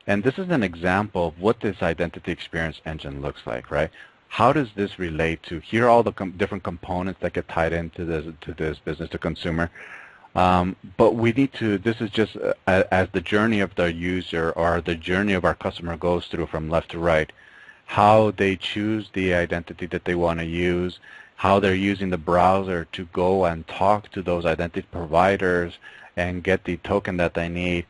And this is an example of what this identity experience engine looks like, right? How does this relate to, here are all the different components that get tied into this business-to-consumer. But we need to, this is just as the journey of the user or the journey of our customer goes through from left to right, how they choose the identity that they want to use, how they're using the browser to go and talk to those identity providers and get the token that they need,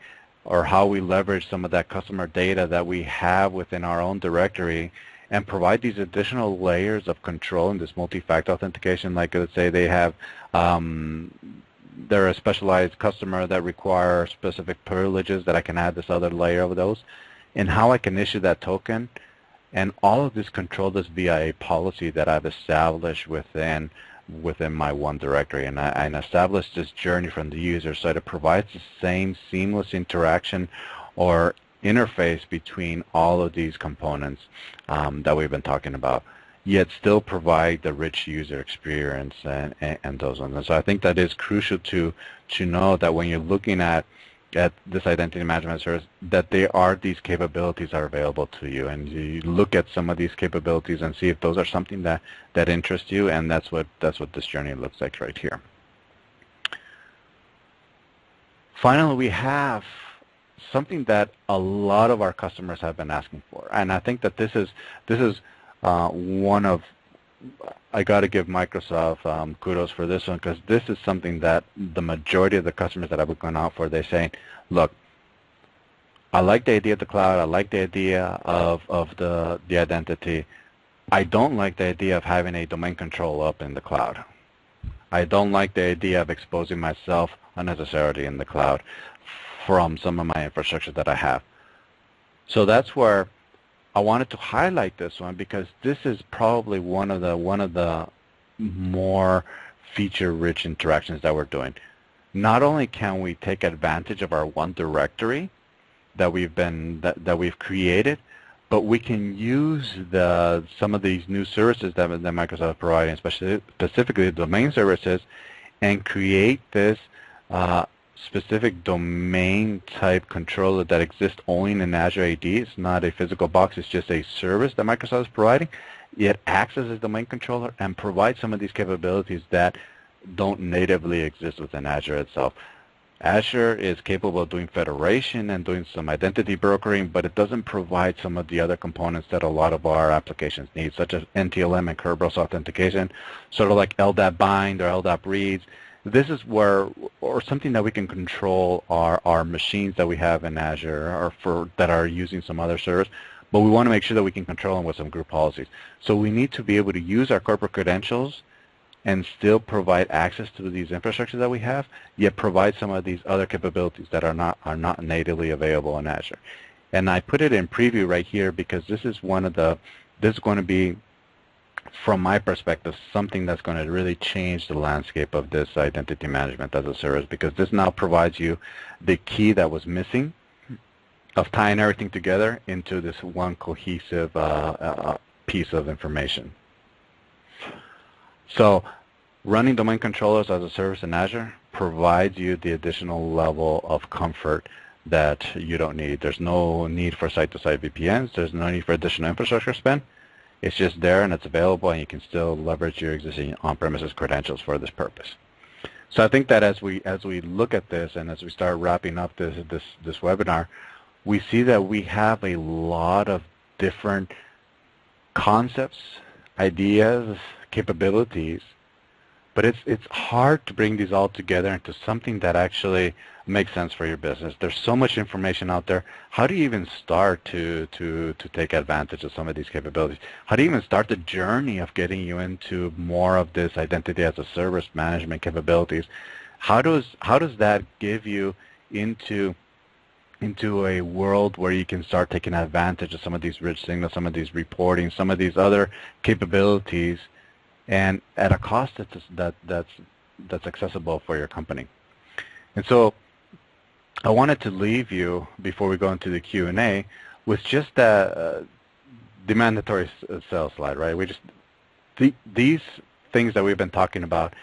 or how we leverage some of that customer data that we have within our own directory and provide these additional layers of control in this multi-factor authentication. Like, let's say they have, they're a specialized customer that require specific privileges, that I can add this other layer of those, and how I can issue that token. And all of this control this via a policy that I've established within my one directory. And I established this journey from the user so that it provides the same seamless interaction or interface between all of these components that we've been talking about, yet still provide the rich user experience and those ones. And so I think that is crucial to know that when you're looking at this identity management service, that there are these capabilities are available to you, and you look at some of these capabilities and see if those are something that interests you, and that's what this journey looks like right here. Finally, we have something that a lot of our customers have been asking for, and I think that this is one of, I got to give Microsoft kudos for this one, because this is something that the majority of the customers that I've gone out for, they're saying, look, I like the idea of the cloud, I like the idea of the identity. I don't like the idea of having a domain control up in the cloud. I don't like the idea of exposing myself unnecessarily in the cloud from some of my infrastructure that I have. So that's where I wanted to highlight this one, because this is probably one of the more feature-rich interactions that we're doing. Not only can we take advantage of our one directory that we've created, but we can use some of these new services that Microsoft is providing, specifically the domain services, and create this specific domain type controller that exists only in Azure AD. It's not a physical box, it's just a service that Microsoft is providing. It acts as a domain controller and provides some of these capabilities that don't natively exist within Azure itself. Azure is capable of doing federation and doing some identity brokering, but it doesn't provide some of the other components that a lot of our applications need, such as NTLM and Kerberos authentication, sort of like LDAP bind or LDAP reads. This is where, or something that we can control our machines that we have in Azure or that are using some other service, but we want to make sure that we can control them with some group policies. So we need to be able to use our corporate credentials and still provide access to these infrastructures that we have, yet provide some of these other capabilities that are not natively available in Azure. And I put it in preview right here because this is going to be, from my perspective, something that's going to really change the landscape of this identity management as a service, because this now provides you the key that was missing of tying everything together into this one cohesive piece of information. So running domain controllers as a service in Azure provides you the additional level of comfort that you don't need. There's no need for site-to-site VPNs. There's no need for additional infrastructure spend. It's just there and it's available, and you can still leverage your existing on-premises credentials for this purpose. So I think that as we look at this and as we start wrapping up this webinar, we see that we have a lot of different concepts, ideas, capabilities, but it's hard to bring these all together into something that actually makes sense for your business. There's so much information out there. How do you even start to take advantage of some of these capabilities? How do you even start the journey of getting you into more of this identity as a service management capabilities? How does that give you into a world where you can start taking advantage of some of these rich signals, some of these reporting, some of these other capabilities, and at a cost that's accessible for your company? And so I wanted to leave you, before we go into the Q&A, with just the mandatory sales slide, right? These things that we've been talking about,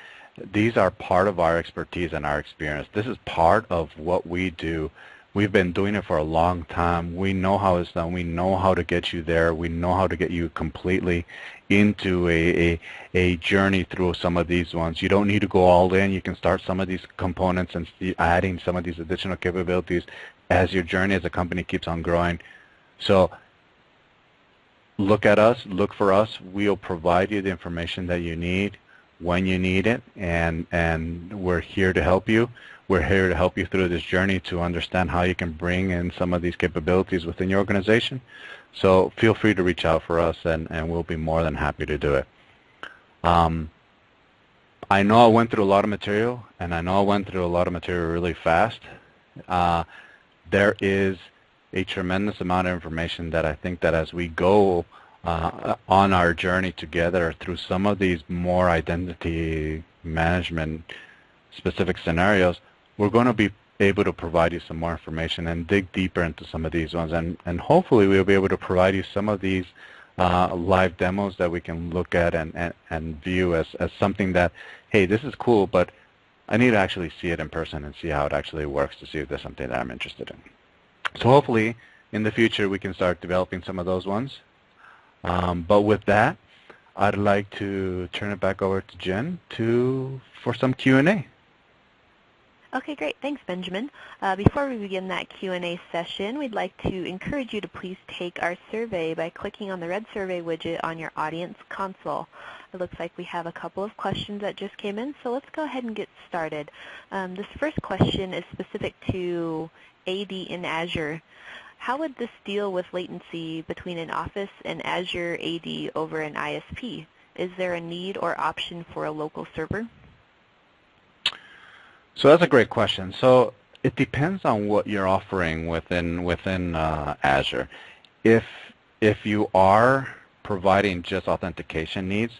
these are part of our expertise and our experience. This is part of what we do. We've been doing it for a long time. We know how it's done. We know how to get you there. We know how to get you completely into a journey through some of these ones. You don't need to go all in. You can start some of these components and adding some of these additional capabilities as your journey as a company keeps on growing. So look at us. Look for us. We'll provide you the information that you need when you need it, and we're here to help you. We're here to help you through this journey to understand how you can bring in some of these capabilities within your organization. So feel free to reach out for us, and we'll be more than happy to do it. I know I went through a lot of material, and I know I went through a lot of material really fast. There is a tremendous amount of information that I think that as we go on our journey together through some of these more identity management specific scenarios, we're going to be able to provide you some more information and dig deeper into some of these ones, and hopefully we'll be able to provide you some of these live demos that we can look at and view as something that, hey, this is cool, but I need to actually see it in person and see how it actually works to see if there's something that I'm interested in. So hopefully in the future we can start developing some of those ones. But with that, I'd like to turn it back over to Jen for some Q&A. Okay, great. Thanks, Benjamin. Before we begin that Q&A session, we'd like to encourage you to please take our survey by clicking on the red survey widget on your audience console. It looks like we have a couple of questions that just came in, so let's go ahead and get started. This first question is specific to AD in Azure. How would this deal with latency between an Office and Azure AD over an ISP? Is there a need or option for a local server? So that's a great question. So it depends on what you're offering within Azure. If you are providing just authentication needs,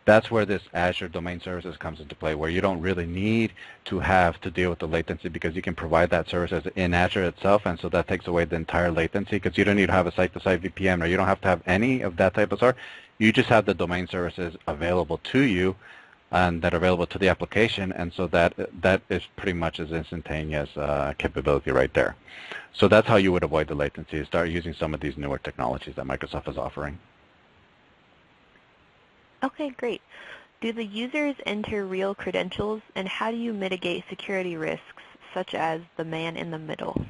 that's where this Azure Domain Services comes into play, where you don't really need to have to deal with the latency because you can provide that service in Azure itself, and so that takes away the entire latency because you don't need to have a site-to-site VPN, or you don't have to have any of that type of stuff. You just have the domain services available to you and that are available to the application, and so that is pretty much as instantaneous capability right there. So that's how you would avoid the latency, start using some of these newer technologies that Microsoft is offering. Okay, great. Do the users enter real credentials, and how do you mitigate security risks, such as the man in the middle?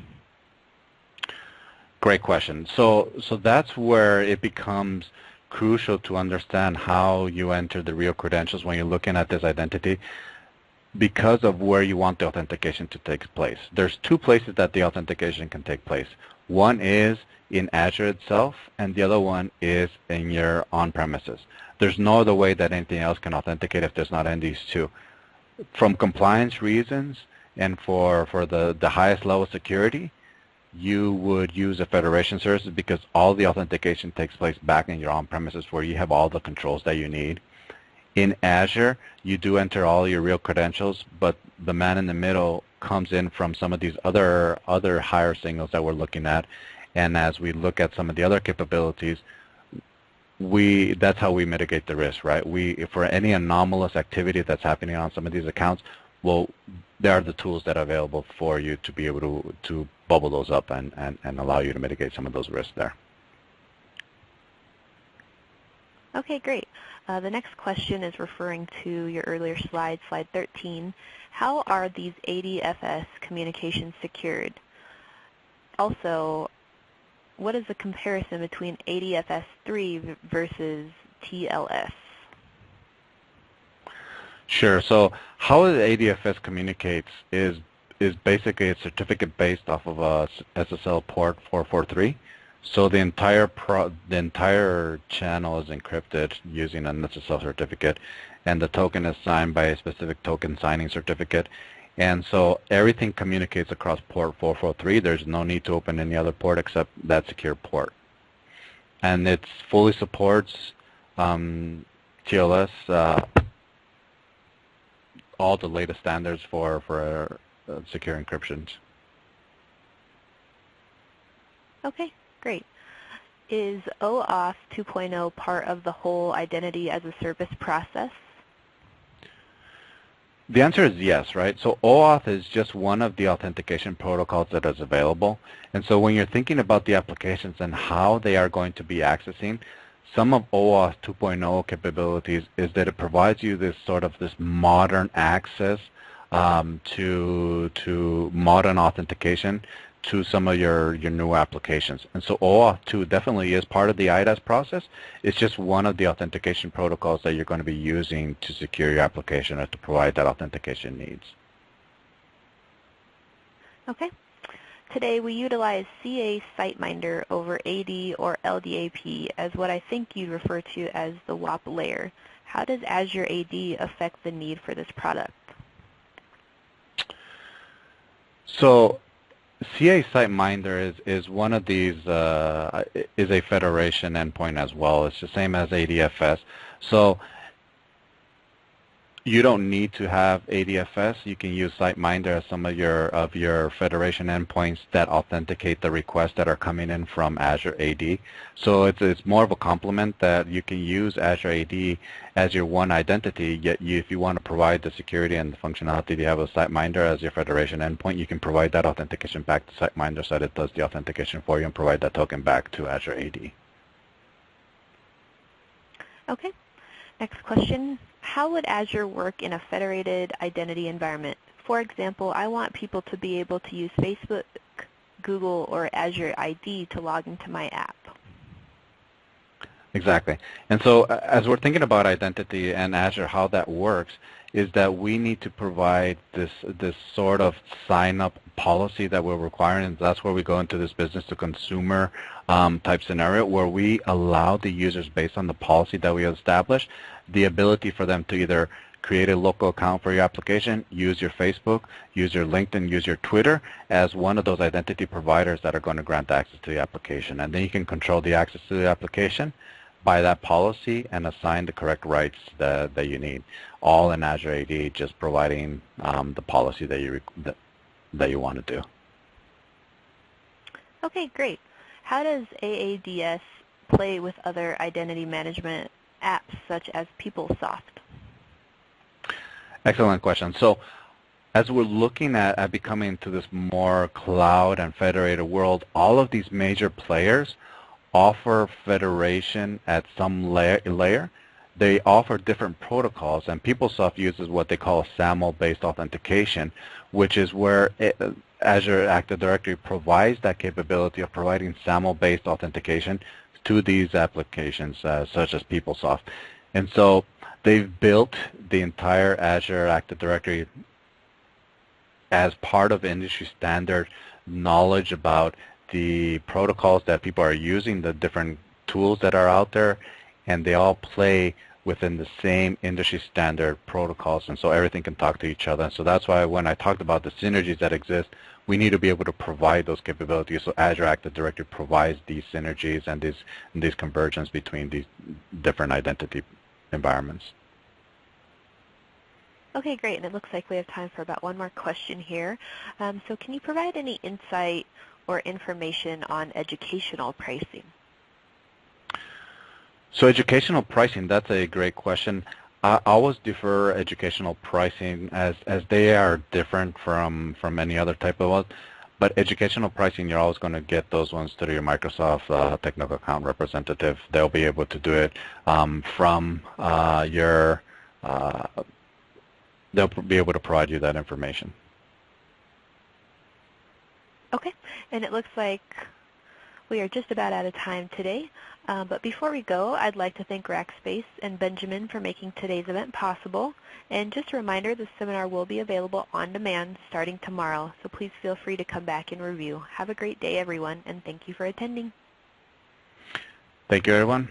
Great question. So that's where it becomes crucial to understand how you enter the real credentials when you're looking at this identity, because of where you want the authentication to take place. There's two places that the authentication can take place. One is in Azure itself, and the other one is in your on-premises. There's no other way that anything else can authenticate if there's not in these two. From compliance reasons and for the highest level of security, you would use a federation service because all the authentication takes place back in your on-premises where you have all the controls that you need. In Azure, you do enter all your real credentials, but the man in the middle comes in from some of these other higher signals that we're looking at. And as we look at some of the other capabilities, that's how we mitigate the risk, right? For any anomalous activity that's happening on some of these accounts, well, there are the tools that are available for you to be able to bubble those up and allow you to mitigate some of those risks there. Okay, great. The next question is referring to your earlier slide, slide 13. How are these ADFS communications secured? Also, what is the comparison between ADFS 3 versus TLS? Sure. So how the ADFS communicates is basically a certificate based off of a SSL port 443. So the entire channel is encrypted using an SSL certificate, and the token is signed by a specific token signing certificate. And so everything communicates across port 443. There's no need to open any other port except that secure port. And it fully supports TLS, all the latest standards for secure encryptions. Okay, great. Is OAuth 2.0 part of the whole identity as a service process? The answer is yes, right? So OAuth is just one of the authentication protocols that is available. And so when you're thinking about the applications and how they are going to be accessing, some of OAuth 2.0 capabilities is that it provides you this modern access to modern authentication to some of your new applications. And so OAuth 2 definitely is part of the IDaaS process. It's just one of the authentication protocols that you're going to be using to secure your application or to provide that authentication needs. Okay. Today we utilize CA SiteMinder over AD or LDAP as what I think you refer to as the WAP layer. How does Azure AD affect the need for this product? So CA SiteMinder is one of these, is a federation endpoint as well. It's the same as ADFS. So you don't need to have ADFS. You can use SiteMinder as some of your federation endpoints that authenticate the requests that are coming in from Azure AD. So it's more of a complement that you can use Azure AD as your one identity, yet if you want to provide the security and the functionality you have with SiteMinder as your federation endpoint, you can provide that authentication back to SiteMinder so that it does the authentication for you and provide that token back to Azure AD. Okay. Next question. How would Azure work in a federated identity environment? For example, I want people to be able to use Facebook, Google, or Azure ID to log into my app. Exactly. And so as we're thinking about identity and Azure, how that works is that we need to provide this sort of sign-up policy that we're requiring, and that's where we go into this business-to-consumer type scenario where we allow the users, based on the policy that we establish, the ability for them to either create a local account for your application, use your Facebook, use your LinkedIn, use your Twitter as one of those identity providers that are going to grant access to the application. And then you can control the access to the application by that policy and assign the correct rights that you need, all in Azure AD, just providing the policy that you want to do. Okay, great. How does AADS play with other identity management apps such as PeopleSoft? Excellent question. So as we're looking at becoming to this more cloud and federated world, all of these major players offer federation at some layer. They offer different protocols, and PeopleSoft uses what they call SAML-based authentication, which is where Azure Active Directory provides that capability of providing SAML-based authentication to these applications such as PeopleSoft. And so they've built the entire Azure Active Directory as part of industry standard knowledge about the protocols that people are using, the different tools that are out there, and they all play within the same industry standard protocols, and so everything can talk to each other. And so that's why when I talked about the synergies that exist, we need to be able to provide those capabilities. So Azure Active Directory provides these synergies and these convergence between these different identity environments. Okay, great. And it looks like we have time for about one more question here. So can you provide any insight or information on educational pricing? So educational pricing, that's a great question. I always defer educational pricing as they are different from any other type of one. But educational pricing, you're always going to get those ones through your Microsoft technical account representative. They'll be able to do it from your, they'll be able to provide you that information. Okay, and it looks like we are just about out of time today. But before we go, I'd like to thank Rackspace and Benjamin for making today's event possible. And just a reminder, the seminar will be available on demand starting tomorrow, so please feel free to come back and review. Have a great day, everyone, and thank you for attending. Thank you, everyone.